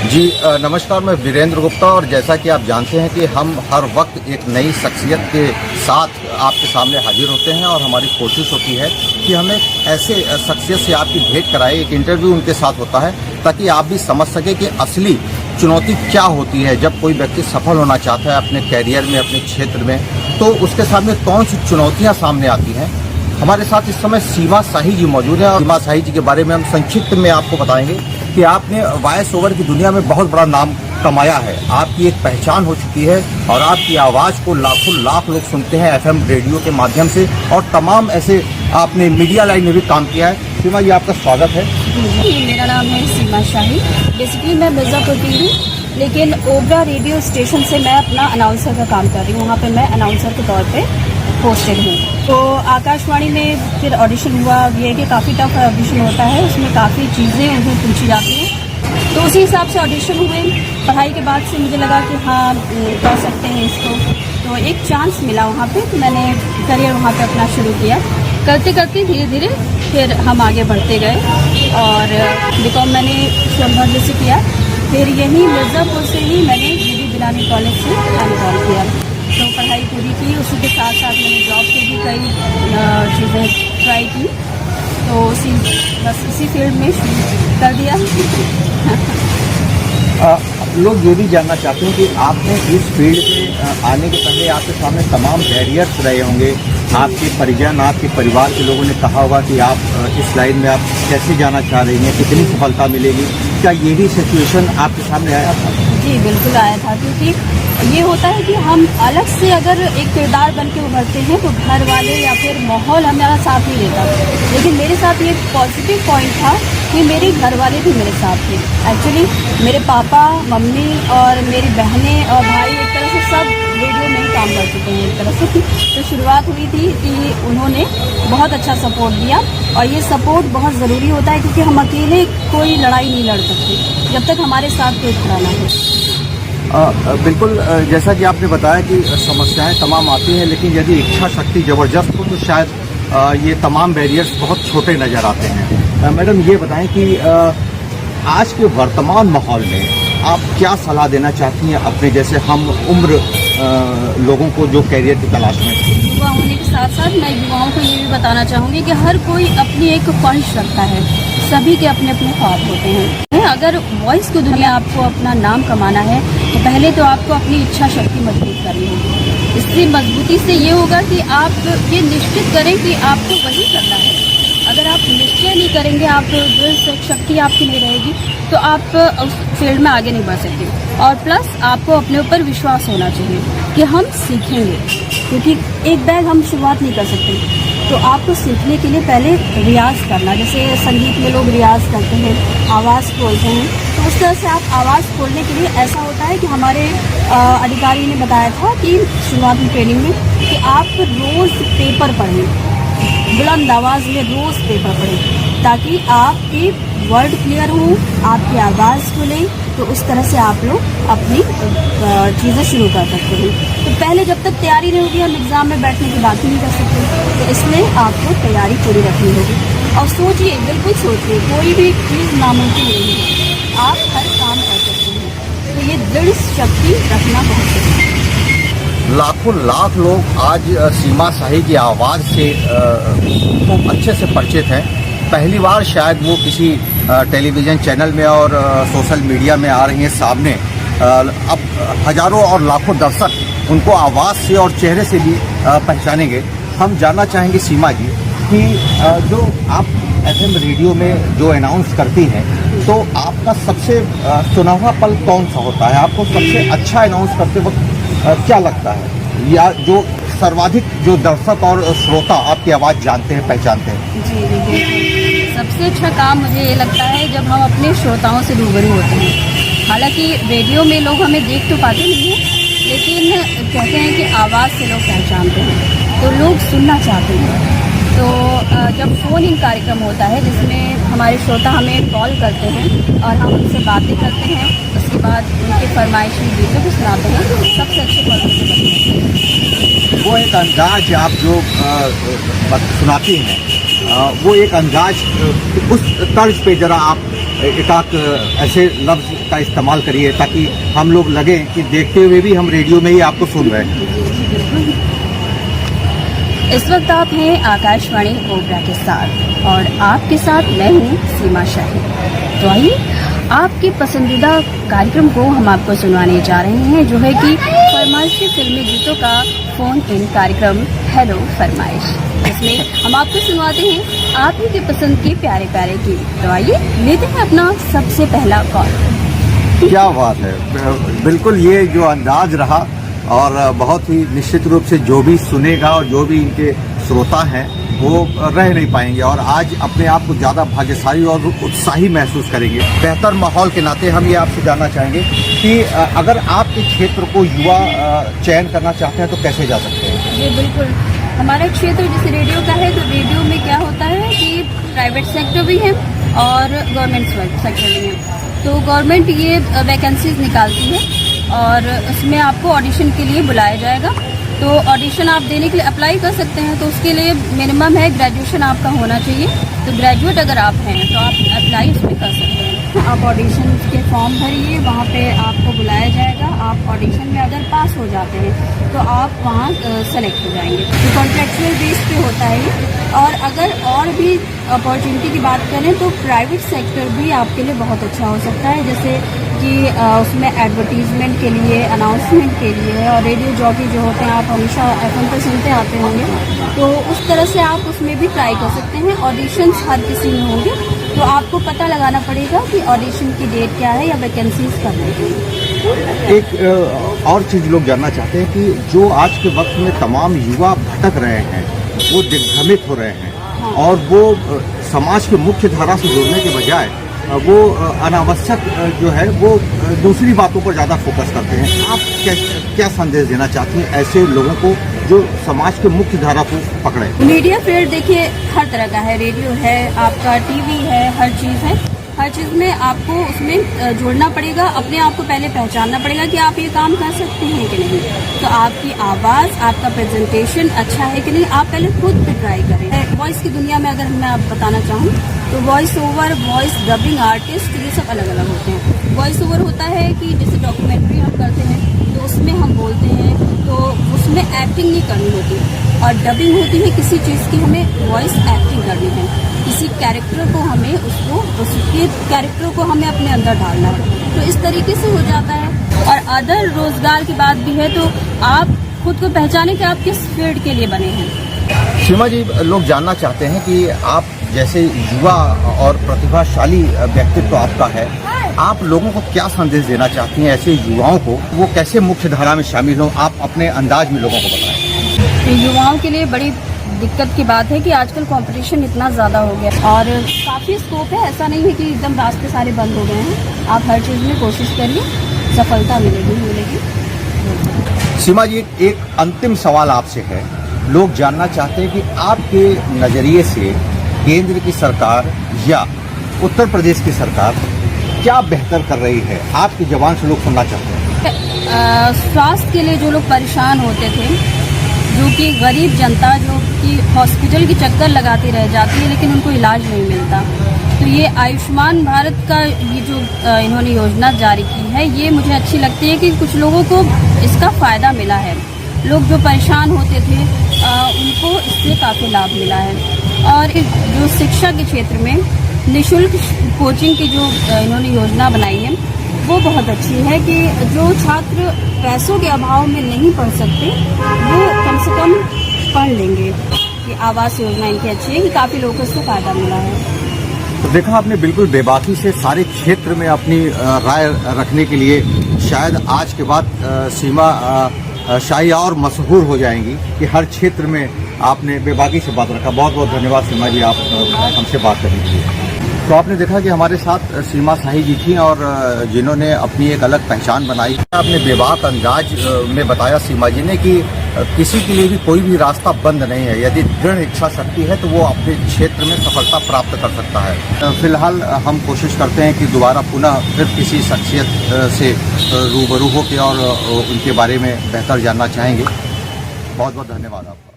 जी नमस्कार, मैं वीरेंद्र गुप्ता। और जैसा कि आप जानते हैं कि हम हर वक्त एक नई शख्सियत के साथ आपके सामने हाजिर होते हैं और हमारी कोशिश होती है कि हमें ऐसे शख्सियत से आपकी भेंट कराए, एक इंटरव्यू उनके साथ होता है ताकि आप भी समझ सकें कि असली चुनौती क्या होती है। जब कोई व्यक्ति सफल होना चाहता है अपने कैरियर में, अपने क्षेत्र में, तो उसके सामने कौन सी चुनौतियाँ सामने आती हैं। हमारे साथ इस समय सीमा शाही जी मौजूद हैं और सीमा शाही जी के बारे में हम संक्षिप्त में आपको बताएंगे कि आपने वॉइस ओवर की दुनिया में बहुत बड़ा नाम कमाया है, आपकी एक पहचान हो चुकी है और आपकी आवाज़ को लाखों लाख लोग सुनते हैं एफएम रेडियो के माध्यम से, और तमाम ऐसे आपने मीडिया लाइन में भी काम किया है। सीमा जी, आपका स्वागत है। जी, मेरा नाम है सीमा शाही। बेसिकली मैं मिर्ज़ापुर की हूँ, लेकिन ओबरा रेडियो स्टेशन से मैं अपना अनाउंसर का काम कर रही हूँ। वहाँ पे मैं अनाउंसर के तौर पे पोस्टेड हूँ। तो आकाशवाणी में फिर ऑडिशन हुआ। ये कि काफ़ी टफ ऑडिशन होता है, उसमें काफ़ी चीज़ें उन्हें पूछी जाती हैं, तो उसी हिसाब से ऑडिशन हुए। पढ़ाई के बाद से मुझे लगा कि हाँ कर सकते हैं इसको, तो एक चांस मिला वहाँ पे, तो मैंने करियर वहाँ पे अपना शुरू किया। करते करते धीरे धीरे फिर हम आगे बढ़ते गए और बीकॉम मैंने सोनभद्र से किया। फिर यहीं मिर्ज़ापुर से ही मैंने जीडी बिलानी कॉलेज से एम.कॉम किया, तो पढ़ाई पूरी की। उसी के साथ साथ मैंने जॉब के भी कई चीज़ें ट्राई की, तो बस इसी फील्ड में शुरू कर दिया। लोग ये भी जानना चाहते हैं कि आपने इस फील्ड में आने के पहले आपके सामने तमाम बैरियर्स रहे होंगे। आपके परिजन, आपके परिवार के लोगों ने कहा होगा कि आप इस लाइन में आप कैसे जाना चाह रही हैं, कितनी सफलता मिलेगी। क्या ये भी सिचुएशन आपके सामने आया था? जी बिल्कुल आया था, क्योंकि ये होता है कि हम अलग से अगर एक किरदार बन के उभरते हैं तो घर वाले या फिर माहौल हमारा साथ नहीं देता। लेकिन मेरे साथ ये पॉजिटिव पॉइंट था कि मेरे घर वाले भी मेरे साथ थे। एक्चुअली मेरे पापा, मम्मी और मेरी बहनें और भाई एक तरह से सब रेडियो में ही काम कर चुके हैं एक तरह से। तो शुरुआत हुई थी कि उन्होंने बहुत अच्छा सपोर्ट दिया, और ये सपोर्ट बहुत ज़रूरी होता है, क्योंकि हम अकेले कोई लड़ाई नहीं लड़ सकते जब तक हमारे साथ कोई खड़ा ना हो। बिल्कुल, जैसा कि आपने बताया कि समस्याएं तमाम आती हैं, लेकिन यदि इच्छा शक्ति ज़बरदस्त हो तो शायद ये तमाम बैरियर्स बहुत छोटे नज़र आते हैं। मैडम, ये बताएं कि आज के वर्तमान माहौल में आप क्या सलाह देना चाहती हैं अपने जैसे हम उम्र लोगों को जो कैरियर की तलाश में? युवा होने के साथ साथ मैं युवाओं को ये भी बताना चाहूँगी कि हर कोई अपनी एक ख्वाहिश रखता है, सभी के अपने अपने ख्वाब होते हैं। अगर वॉइस की दुनिया आपको अपना नाम कमाना है तो पहले तो आपको अपनी इच्छा शक्ति मजबूत करनी होगी। इससे मजबूती से ये होगा कि आप ये निश्चित करें कि आपको वही करना है। अगर आप निश्चय नहीं करेंगे, आप दिल से शक्ति आपकी नहीं रहेगी, तो आप उस फील्ड में आगे नहीं बढ़ सकते। और प्लस आपको अपने ऊपर विश्वास होना चाहिए कि हम सीखेंगे, क्योंकि एक बैग हम शुरुआत नहीं कर सकते। तो आपको सीखने के लिए पहले रियाज़ करना, जैसे संगीत में लोग रियाज़ करते हैं, आवाज़ खोलते हैं, तो उस तरह से आप आवाज़ खोलने के लिए ऐसा होता है कि हमारे अधिकारी ने बताया था कि शुरुआत में ट्रेनिंग में कि आप रोज़ पेपर पढ़ें, बुलंद आवाज़ में रोज़ पेपर पढ़ें, ताकि आपके वर्ड क्लियर हों, आपकी आवाज़ खुले, तो उस तरह से आप लोग अपनी चीज़ें शुरू कर सकते हैं। तो पहले जब तक तैयारी नहीं होगी हम एग्ज़ाम में बैठने की बात ही नहीं कर सकते, तो इसलिए आपको तैयारी पूरी रखनी होगी। और सोचिए, बिल्कुल सोचिए, कोई भी चीज़ नामुमकिन नहीं है, आप हर काम कर सकते हैं। तो ये दृढ़ शक्ति रखना बहुत जरूरी है। लाखों लाख लोग आज सीमा शाही की आवाज़ से खूब अच्छे से परिचित हैं। पहली बार शायद वो किसी टेलीविज़न चैनल में और सोशल मीडिया में आ रही हैं सामने। अब हजारों और लाखों दर्शक उनको आवाज़ से और चेहरे से भी पहचानेंगे। हम जानना चाहेंगे सीमा जी कि जो आप एफएम रेडियो में जो अनाउंस करती हैं, तो आपका सबसे सुनहरा पल कौन सा होता है? आपको सबसे अच्छा अनाउंस करते वक्त क्या लगता है, या जो सर्वाधिक जो दर्शक और श्रोता आपकी आवाज़ जानते हैं, पहचानते हैं? जी देखिए, सबसे अच्छा काम मुझे ये लगता है जब हम अपने श्रोताओं से रूबरू होते हैं। हालांकि रेडियो में लोग हमें देख तो पाते नहीं हैं, लेकिन कहते हैं कि आवाज़ से लोग पहचानते हैं, तो लोग सुनना चाहते हैं। तो जब फ़ोन इन कार्यक्रम होता है जिसमें हमारे श्रोता हमें कॉल करते हैं और हम उनसे बातें करते हैं, उसके बाद उनके फरमाइशी गीतों को सुनाते हैं, तो सबसे अच्छे पल मुझे लगते हैं। वो एक अंदाज आप जो सुनाती हैं, वो एक अंदाज, उस तर्ज पे ज़रा आप एकाक ऐसे लफ्ज़ का इस्तेमाल करिए ताकि हम लोग लगे कि देखते हुए भी हम रेडियो में ही आपको सुन रहे हैं। इस वक्त आप हैं आकाशवाणी ओबरा के साथ और आपके साथ मैं हूँ सीमा शाही। तो आइए आपके पसंदीदा कार्यक्रम को हम आपको सुनवाने जा रहे हैं, जो है कि फरमाइशी फिल्मी गीतों का फोन इन कार्यक्रम हेलो फरमाइश। इसमें हम आपको सुनवाते हैं आप ही के पसंद के प्यारे प्यारे गीत। तो आइए लेते हैं अपना सबसे पहला कॉल। क्या बात है, बिल्कुल ये जो अंदाज रहा और बहुत ही निश्चित रूप से जो भी सुनेगा और जो भी इनके श्रोता हैं वो रह नहीं पाएंगे और आज अपने आप को ज़्यादा भाग्यशाली और उत्साही महसूस करेंगे। बेहतर माहौल के नाते हम ये आपसे जानना चाहेंगे कि अगर आपके क्षेत्र को युवा चयन करना चाहते हैं तो कैसे जा सकते हैं? जी बिल्कुल, हमारा क्षेत्र जैसे रेडियो का है, तो रेडियो में क्या होता है कि प्राइवेट सेक्टर भी है और गवर्नमेंट सेक्टर भी है। तो गवर्नमेंट ये वैकेंसीज निकालती है और उसमें आपको ऑडिशन के लिए बुलाया जाएगा। तो ऑडिशन आप देने के लिए अप्लाई कर सकते हैं। तो उसके लिए मिनिमम है ग्रेजुएशन आपका होना चाहिए। तो ग्रेजुएट अगर आप हैं तो आप अप्लाई उसमें कर सकते हैं। आप ऑडिशन के फॉर्म भरिए, वहाँ पे आपको बुलाया जाएगा। आप ऑडिशन में अगर पास हो जाते हैं तो आप वहाँ सेलेक्ट हो जाएंगे। तो कॉन्ट्रेक्चुअल बेस पे होता है ये। और अगर और भी अपॉर्चुनिटी की बात करें तो प्राइवेट सेक्टर भी आपके लिए बहुत अच्छा हो सकता है, जैसे कि उसमें एडवर्टीजमेंट के लिए, अनाउंसमेंट के लिए, और रेडियो जॉकी जो होते हैं आप हमेशा FM पर सुनते आते होंगे, तो उस तरह से आप उसमें भी ट्राई कर सकते हैं। ऑडिशंस हर किसी में होंगे, तो आपको पता लगाना पड़ेगा कि ऑडिशन की डेट क्या है या वैकेंसीज कब है। एक और चीज़ लोग जानना चाहते हैं कि जो आज के वक्त में तमाम युवा भटक रहे हैं, वो दिग्भ्रमित हो रहे हैं और वो समाज के मुख्य धारा से जुड़ने के बजाय वो अनावश्यक जो है वो दूसरी बातों पर ज़्यादा फोकस करते हैं। आप क्या संदेश देना चाहती हैं ऐसे लोगों को जो समाज के मुख्य धारा को पकड़े? मीडिया फील्ड देखिए हर तरह का है, रेडियो है, आपका टीवी है, हर चीज़ है। हर चीज़ में आपको उसमें जुड़ना पड़ेगा, अपने आप को पहले पहचानना पड़ेगा कि आप ये काम कर सकते हैं कि नहीं। तो आपकी आवाज़, आपका प्रेजेंटेशन अच्छा है कि नहीं, आप पहले खुद पे ट्राई करें। वॉइस की दुनिया में अगर मैं आप बताना चाहूँ तो voice over, voice dubbing artist, ये सब अलग अलग होते हैं। वॉइस ओवर होता है कि जैसे डॉक्यूमेंट्री हम करते हैं तो उसमें हम बोलते हैं, तो उसमें एक्टिंग नहीं करनी होती। और डबिंग होती है किसी चीज़ की हमें वॉइस एक्टिंग करनी है, किसी कैरेक्टर को हमें उसके कैरेक्टर को हमें अपने अंदर डालना है। तो इस तरीके से हो जाता है। और अदर रोजगार की बात भी है, तो आप खुद को पहचाने कि आप किस फील्ड के लिए बने हैं। सीमा जी, लोग जानना चाहते हैं कि आप जैसे युवा और प्रतिभाशाली व्यक्तित्व आपका है, आप लोगों को क्या संदेश देना चाहती हैं ऐसे युवाओं को, वो कैसे मुख्य धारा में शामिल हों? आप अपने अंदाज में लोगों को बताएं। तो युवाओं के लिए बड़ी दिक्कत की बात है कि आजकल कंपटीशन इतना ज़्यादा हो गया और काफ़ी स्कोप है। ऐसा नहीं है कि एकदम रास्ते सारे बंद हो गए हैं। आप हर चीज़ में कोशिश करिए, सफलता मिलेगी। सीमा जी, एक अंतिम सवाल आपसे है। लोग जानना चाहते हैं कि आपके नज़रिए से केंद्र की सरकार या उत्तर प्रदेश की सरकार क्या बेहतर कर रही है? आपकी जबान से लोग सुनना चाहते हैं। स्वास्थ्य के लिए जो लोग परेशान होते थे, जो कि गरीब जनता जो कि हॉस्पिटल के चक्कर लगाती रह जाती है लेकिन उनको इलाज नहीं मिलता, तो ये आयुष्मान भारत का ये जो इन्होंने योजना जारी की है, ये मुझे अच्छी लगती है कि कुछ लोगों को इसका फ़ायदा मिला है। लोग जो परेशान होते थे उनको इससे काफ़ी लाभ मिला है। और जो शिक्षा के क्षेत्र में निःशुल्क कोचिंग की जो इन्होंने योजना बनाई है, वो बहुत अच्छी है कि जो छात्र पैसों के अभाव में नहीं पढ़ सकते वो कम से कम पढ़ लेंगे। कि आवास योजना इनकी अच्छी है कि काफ़ी लोगों को इससे फ़ायदा मिला है। तो देखा आपने, बिल्कुल बेबाकी से सारे क्षेत्र में अपनी राय रखने के लिए शायद आज के बाद सीमा शाही और मशहूर हो जाएंगी कि हर क्षेत्र में आपने बेबाकी से बात रखा। बहुत बहुत धन्यवाद सीमा जी, आप हमसे बात करने के लिए। तो आपने देखा कि हमारे साथ सीमा शाही जी थी और जिन्होंने अपनी एक अलग पहचान बनाई। आपने बेबाक अंदाज में बताया सीमा जी ने कि किसी के लिए भी कोई भी रास्ता बंद नहीं है। यदि दृढ़ इच्छा शक्ति है तो वो अपने क्षेत्र में सफलता प्राप्त कर सकता है। फिलहाल हम कोशिश करते हैं कि दोबारा पुनः फिर किसी शख्सियत से रूबरू होकर और उनके बारे में बेहतर जानना चाहेंगे। बहुत बहुत धन्यवाद आपको।